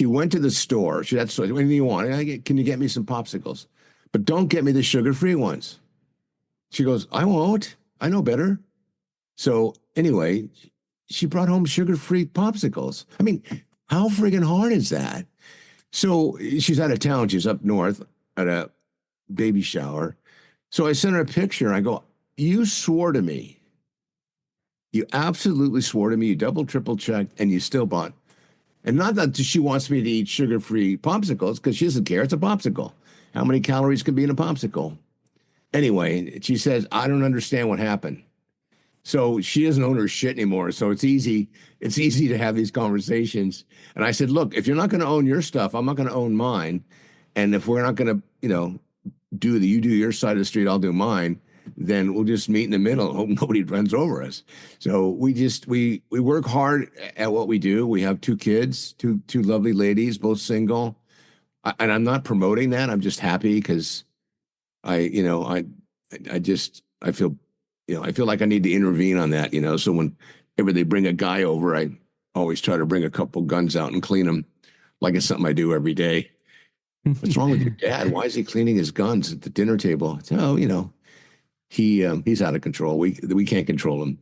went to the store. That's what do you want? Can you get me some popsicles? But don't get me the sugar-free ones. She goes, I won't. I know better. So anyway, she brought home sugar-free popsicles. I mean, how friggin' hard is that? So she's out of town. She's up north at a baby shower. So I sent her a picture. I go, you swore to me. You absolutely swore to me. You double, triple checked, and you still bought. And not that she wants me to eat sugar-free popsicles, because she doesn't care. It's a popsicle. How many calories can be in a popsicle? Anyway, she says, I don't understand what happened. So she doesn't own her shit anymore. So it's easy to have these conversations. And I said, look, if you're not going to own your stuff, I'm not going to own mine. And if we're not going to, you do your side of the street, I'll do mine, then we'll just meet in the middle and hope nobody runs over us. So we work hard at what we do. We have 2 kids, two lovely ladies, both single. And I'm not promoting that. I'm just happy because I feel like I need to intervene on that, So whenever they bring a guy over, I always try to bring a couple guns out and clean them like it's something I do every day. What's wrong with your dad? Why is he cleaning his guns at the dinner table? He's out of control. We can't control him.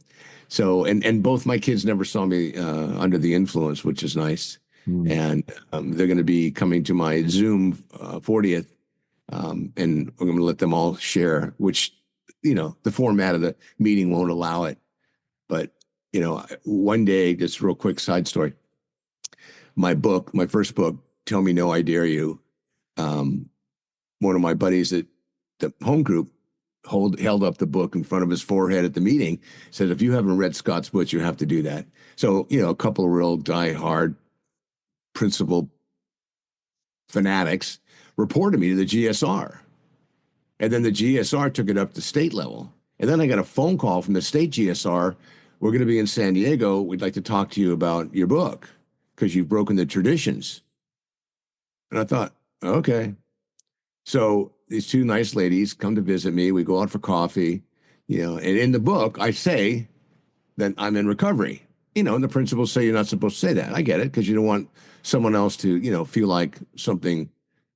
So, and both my kids never saw me under the influence, which is nice. And they're going to be coming to my Zoom 40th, and we're going to let them all share, which, the format of the meeting won't allow it. But, one day, just real quick side story, my first book, Tell Me No, I Dare You, one of my buddies at the home group held up the book in front of his forehead at the meeting, said, if you haven't read Scott's books, you have to do that. So, a couple of real die-hard principle fanatics reported me to the GSR. And then the GSR took it up to state level. And then I got a phone call from the state GSR. We're going to be in San Diego. We'd like to talk to you about your book because you've broken the traditions. And I thought, okay. So these two nice ladies come to visit me. We go out for coffee, and in the book, I say that I'm in recovery. And the principles say you're not supposed to say that. I get it because you don't want someone else to, feel like something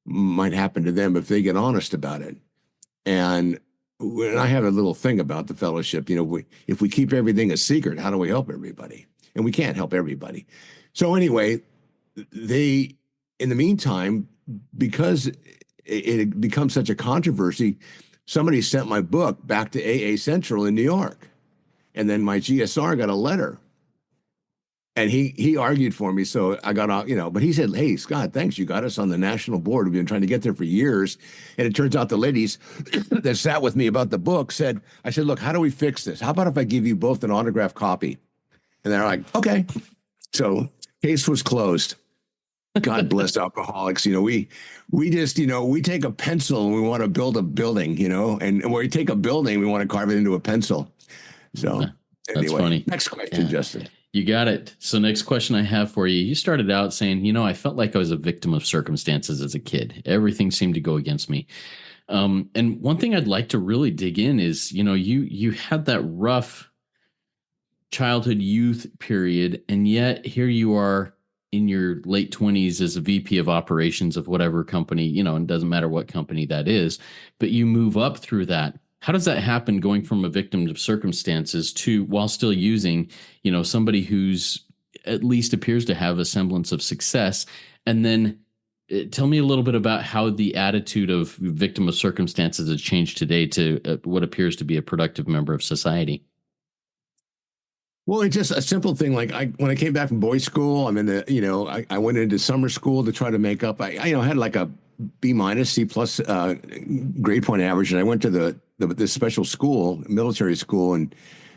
might happen to them if they get honest about it. And I have a little thing about the fellowship. If we keep everything a secret, how do we help everybody? And we can't help everybody. So anyway, in the meantime, because it had become such a controversy, somebody sent my book back to AA Central in New York. And then my GSR got a letter. And he argued for me, so I got out, but he said, "Hey, Scott, thanks. You got us on the national board. We've been trying to get there for years." And it turns out the ladies that sat with me about the book I said, "Look, how do we fix this? How about if I give you both an autographed copy?" And they're like, "Okay." So case was closed. God bless alcoholics. We just, we take a pencil and we want to build a building, and when we take a building, we want to carve it into a pencil. So That's anyway, funny. Next question, Justin. You got it. So next question I have for you. You started out saying, I felt like I was a victim of circumstances as a kid. Everything seemed to go against me. And one thing I'd like to really dig in is, you had that rough childhood youth period, and yet here you are in your late 20s as a VP of operations of whatever company, and it doesn't matter what company that is, but you move up through that. How does that happen, going from a victim of circumstances to, while still using, somebody who's at least appears to have a semblance of success? And then tell me a little bit about how the attitude of victim of circumstances has changed today to what appears to be a productive member of society. Well, it's just a simple thing. Like when I came back from boys' school, I'm in I went into summer school to try to make up. I had like a B minus, C plus grade point average, and I went to this special school, military school in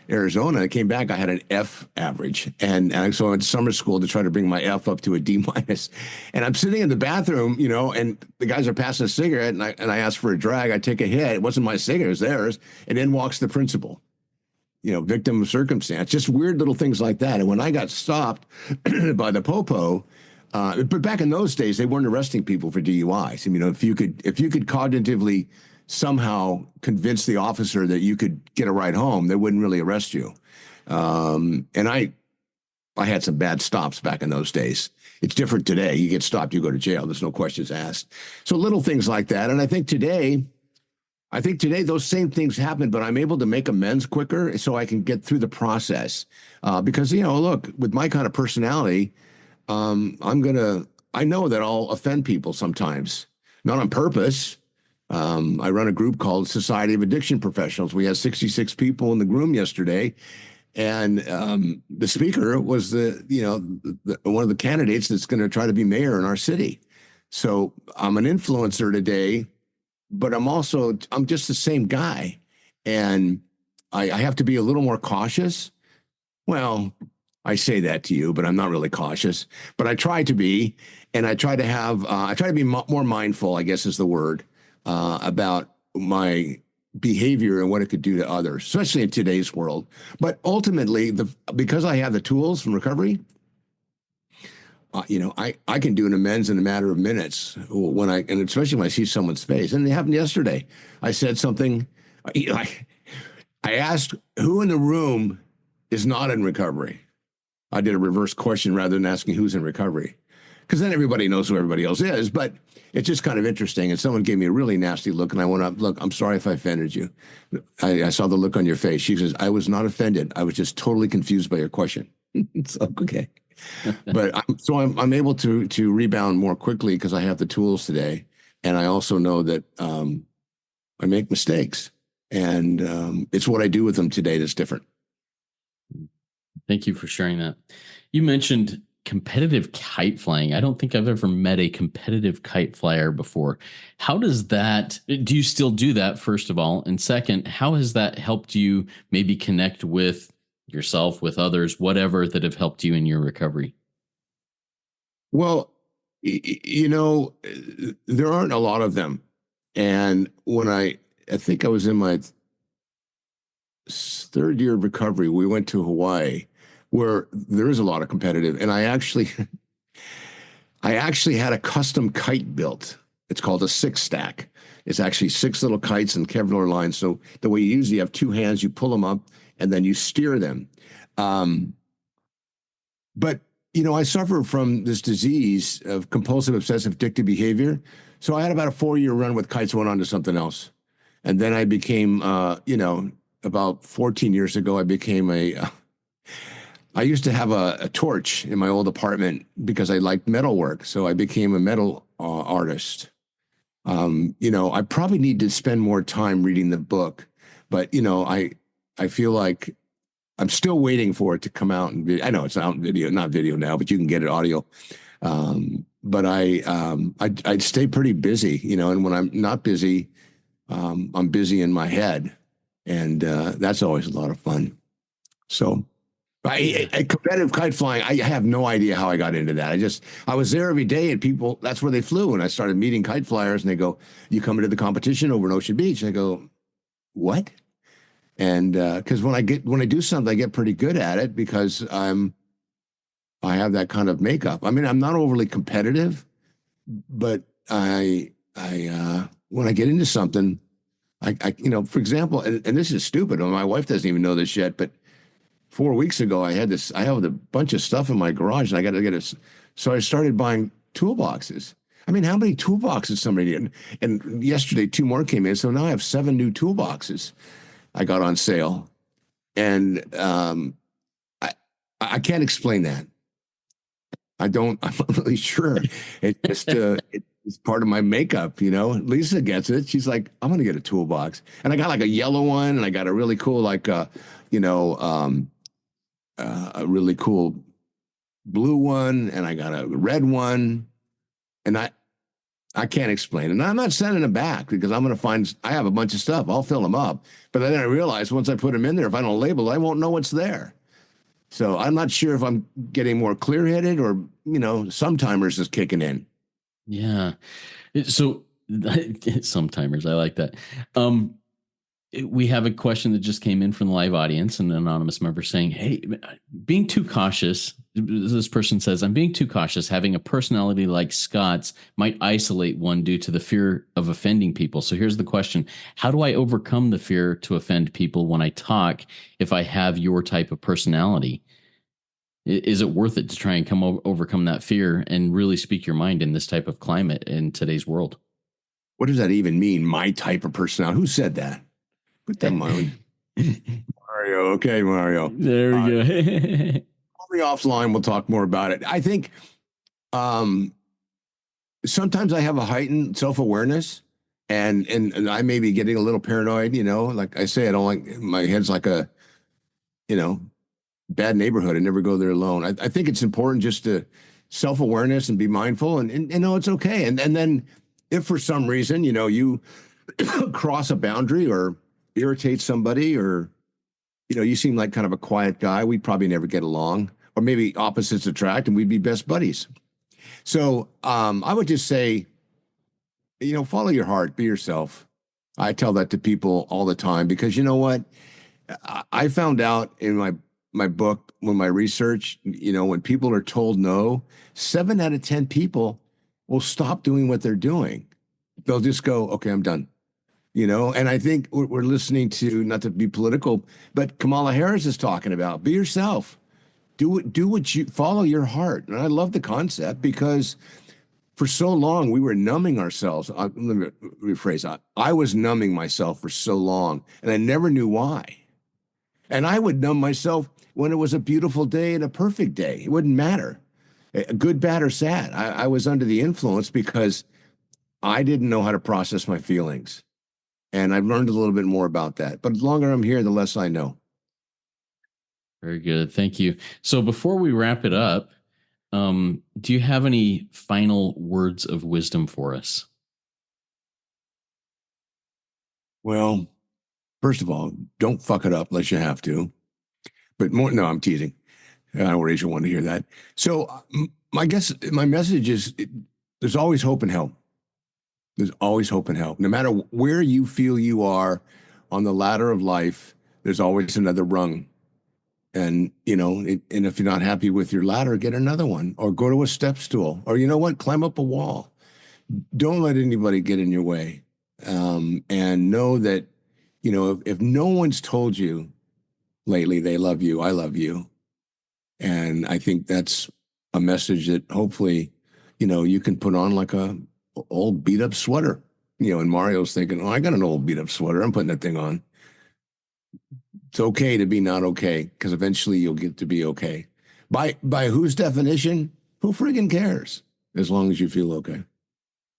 Arizona. I came back, I had an F average, and so I went to summer school to try to bring my F up to a D minus. And I'm sitting in the bathroom, and the guys are passing a cigarette, and I asked for a drag. I take a hit. It wasn't my cigarette, it was theirs. And in walks the principal. Victim of circumstance, just weird little things like that. And when I got stopped by the popo, but back in those days, they weren't arresting people for DUIs. If you could cognitively somehow convince the officer that you could get a ride home, they wouldn't really arrest you. And I had some bad stops back in those days. It's different today. You get stopped, you go to jail. There's no questions asked. So little things like that. And I think today those same things happen, but I'm able to make amends quicker so I can get through the process. Because, look, with my kind of personality, I know that I'll offend people sometimes, not on purpose. I run a group called Society of Addiction Professionals. We had 66 people in the room yesterday, and the speaker was one of the candidates that's going to try to be mayor in our city. So I'm an influencer today, but I'm just the same guy. And I have to be a little more cautious. Well, I say that to you, but I'm not really cautious, but I try to be, and I try to be more mindful, I guess is the word, about my behavior and what it could do to others, especially in today's world. But ultimately, because I have the tools from recovery, I can do an amends in a matter of minutes and especially when I see someone's face. And it happened yesterday. I said something. I asked who in the room is not in recovery. I did a reverse question rather than asking who's in recovery, because then everybody knows who everybody else is. But it's just kind of interesting. And someone gave me a really nasty look, and I went up. Look, I'm sorry if I offended you. I saw the look on your face. She says, I was not offended. I was just totally confused by your question. So, okay. But I'm able to rebound more quickly because I have the tools today. And I also know that I make mistakes, and it's what I do with them today that's different. Thank you for sharing that. You mentioned competitive kite flying. I don't think I've ever met a competitive kite flyer before. How do you still do that, first of all? And second, how has that helped you maybe connect with yourself, with others, whatever, that have helped you in your recovery? Well, there aren't a lot of them. And when I think I was in my third year of recovery, we went to Hawaii, where there is a lot of competitive. And I actually had a custom kite built. It's called a six stack. It's actually six little kites and Kevlar lines. So the way you usually have two hands, you pull them up and then you steer them. Um, but I suffer from this disease of compulsive obsessive addictive behavior. So I had about a 4-year run with kites, went on to something else. And then I became, about 14 years ago, I became I used to have a torch in my old apartment because I liked metal work. So I became a metal artist. I probably need to spend more time reading the book, but I feel like I'm still waiting for it to come out and I know it's out in video, not video now, but you can get it audio. But I'd stay pretty busy, and when I'm not busy, I'm busy in my head, and that's always a lot of fun. So competitive kite flying, I have no idea how I got into that. I was there every day and people, that's where they flew. And I started meeting kite flyers and they go, you come into the competition over in Ocean Beach? And I go, what? And because when I do something, I get pretty good at it because I have that kind of makeup. I mean, I'm not overly competitive, but when I get into something, for example, and this is stupid. My wife doesn't even know this yet, but 4 weeks ago, I have a bunch of stuff in my garage and I got to get it. So I started buying toolboxes. I mean, how many toolboxes somebody did? And yesterday, 2 more came in. So now I have 7 new toolboxes I got on sale. And I can't explain that. I'm not really sure. It just, it's part of my makeup, Lisa gets it. She's like, I'm going to get a toolbox. And I got like a yellow one and I got a really cool, like, a really cool blue one, and I got a red one, and I can't explain it. And I'm not sending them back because I have a bunch of stuff. I'll fill them up. But then I realized once I put them in there, if I don't label it, I won't know what's there. So I'm not sure if I'm getting more clear-headed or, some timers is kicking in. Yeah. So some timers, I like that. We have a question that just came in from the live audience, an anonymous member saying, hey, being too cautious. This person says, I'm being too cautious. Having a personality like Scott's might isolate one due to the fear of offending people. So here's the question. How do I overcome the fear to offend people when I talk if I have your type of personality? Is it worth it to try and overcome that fear and really speak your mind in this type of climate in today's world? What does that even mean? My type of personality? Who said that? Put them on. Mario. Okay, Mario. There we go. Call me offline. We'll talk more about it. I think sometimes I have a heightened self-awareness and I may be getting a little paranoid, like I say, I don't like, my head's like a, bad neighborhood. I never go there alone. I think it's important just to self-awareness and be mindful and it's okay. And then if for some reason, you cross a boundary or irritate somebody or, you seem like kind of a quiet guy, we'd probably never get along, or maybe opposites attract and we'd be best buddies. So I would just say, follow your heart, be yourself. I tell that to people all the time because you know what? I found out in my book, when my research, when people are told no, 7 out of 10 people will stop doing what they're doing. They'll just go, okay, I'm done. And I think we're listening to, not to be political, but Kamala Harris is talking about, be yourself. Do what you follow your heart. And I love the concept because for so long we were numbing ourselves. Let me rephrase. I was numbing myself for so long and I never knew why. And I would numb myself when it was a beautiful day and a perfect day. It wouldn't matter. Good, bad, or sad. I was under the influence because I didn't know how to process my feelings. And I've learned a little bit more about that. But the longer I'm here, the less I know. Very good. Thank you. So before we wrap it up, do you have any final words of wisdom for us? Well, first of all, don't fuck it up unless you have to. But no, I'm teasing. I don't raise you want to hear that. So I guess my message is there's always hope and help. There's always hope and help. No matter where you feel you are on the ladder of life, there's always another rung. And, and if you're not happy with your ladder, get another one or go to a step stool or, climb up a wall. don't let anybody get in your way. And know that, if no one's told you lately they love you, I love you. And I think that's a message that hopefully, you can put on like a old beat up sweater. And Mario's thinking, oh, I got an old beat up sweater. I'm putting that thing on. It's okay to be not okay, because eventually you'll get to be okay. By whose definition? Who friggin' cares? As long as you feel okay.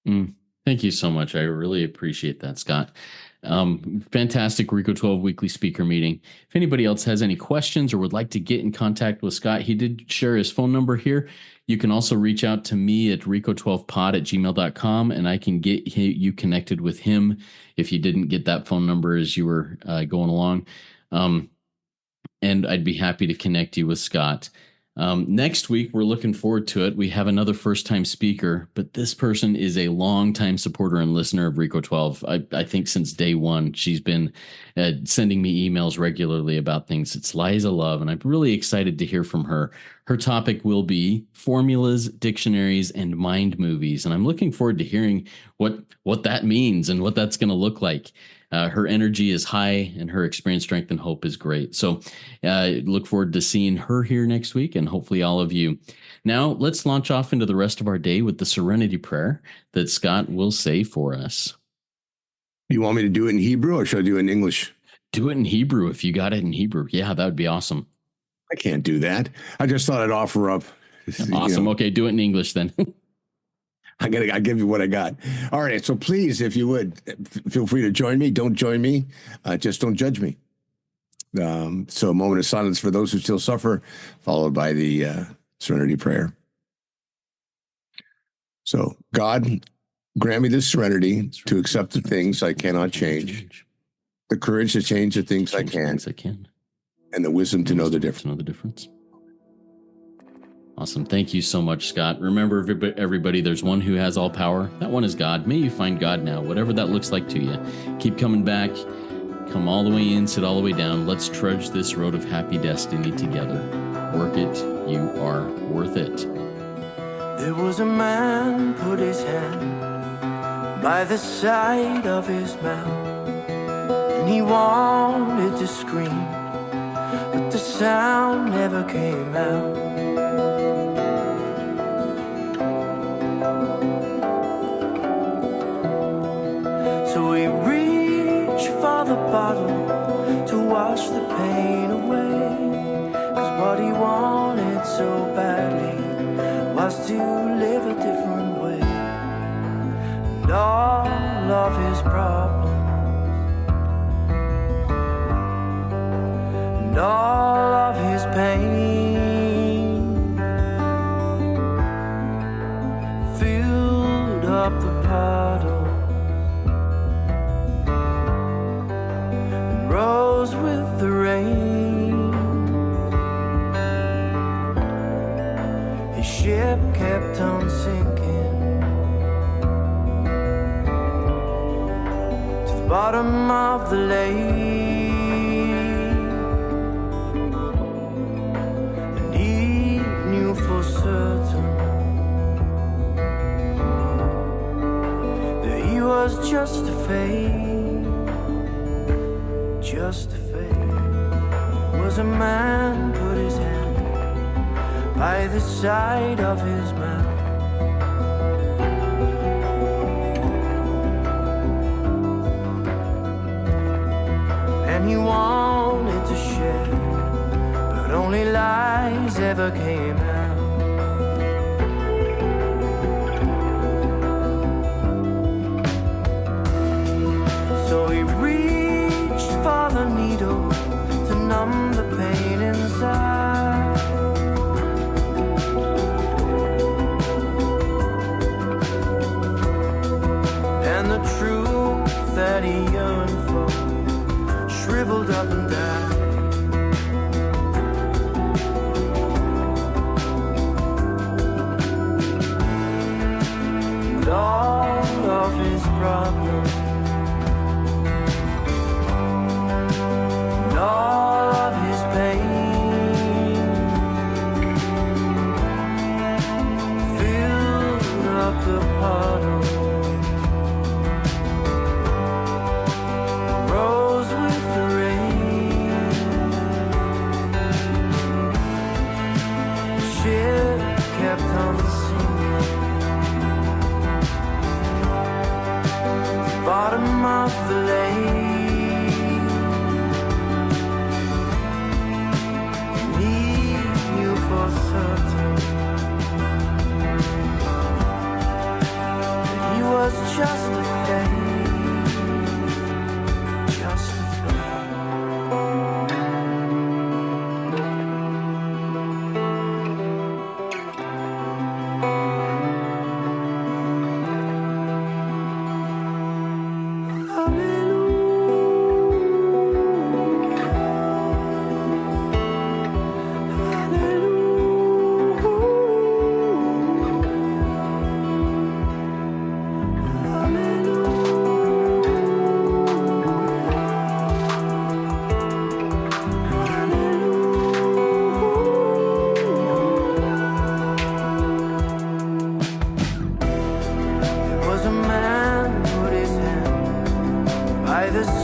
Thank you so much. I really appreciate that, Scott. Fantastic Rico 12 weekly speaker meeting. If anybody else has any questions or would like to get in contact with Scott, he did share his phone number here. You can also reach out to me at rico12pod@gmail.com, and I can get you connected with him if you didn't get that phone number as you were going along. And I'd be happy to connect you with Scott. Next week, we're looking forward to it. We have another first-time speaker, but this person is a long-time supporter and listener of Rico 12. I think since day one, she's been sending me emails regularly about things. It's Liza Love, and I'm really excited to hear from her. Her topic will be formulas, dictionaries, and mind movies, and I'm looking forward to hearing what that means and what that's going to look like. Her energy is high and her experience, strength, and hope is great. So look forward to seeing her here next week, and hopefully all of you. Now let's launch off into the rest of our day with the Serenity Prayer that Scott will say for us. You want me to do it in Hebrew, or should I do it in English? Do it in Hebrew if you got it in Hebrew. Yeah, that would be awesome. I can't do that. I just thought I'd offer up. Awesome. Okay, do it in English then. I'll give you what I got. All right. So please, if you would, feel free to join me. Don't join me. Just don't judge me. So a moment of silence for those who still suffer, followed by the Serenity Prayer. So God, grant me this serenity to accept the things I cannot change, the courage to change the things I can, and the wisdom to know the difference. Awesome. Thank you so much, Scott. Remember, everybody, there's one who has all power. That one is God. May you find God now, whatever that looks like to you. Keep coming back. Come all the way in, sit all the way down. Let's trudge this road of happy destiny together. Work it. You are worth it. There was a man put his hand by the side of his mouth, and he wanted to scream, but the sound never came out. So he reached for the bottle to wash the pain away, 'cause what he wanted so badly was to live a different way. And all of his problems and all of his pain filled up the puddle and rose with the rain. His ship kept on sinking to the bottom of the lake. For certain that he was just a fake, just a fake. Was a man put his hand by the side of his mouth, and he wanted to share, but only lies ever came out. For the needle to numb the pain inside, and the truth that he yearned for shriveled up and died. And all of his problems, all of his pain filled up the puddle of the lake. He knew for certain that he was just a fake, just a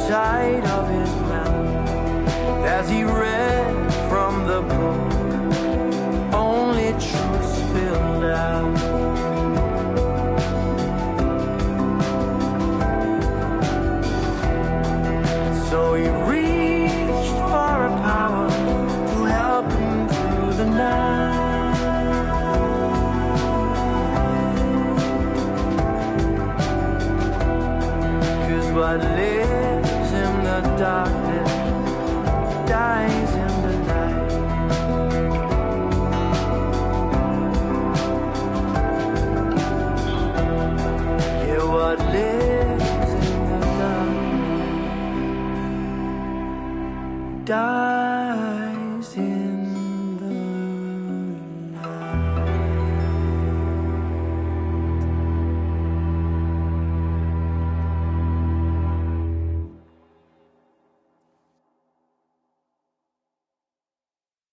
side of his mouth as he read from the book, only truth spilled out. So he reached for a power to help him through the night. 'Cause what lives in the darkness dies in the night. Yeah, what lives in the darkness dies.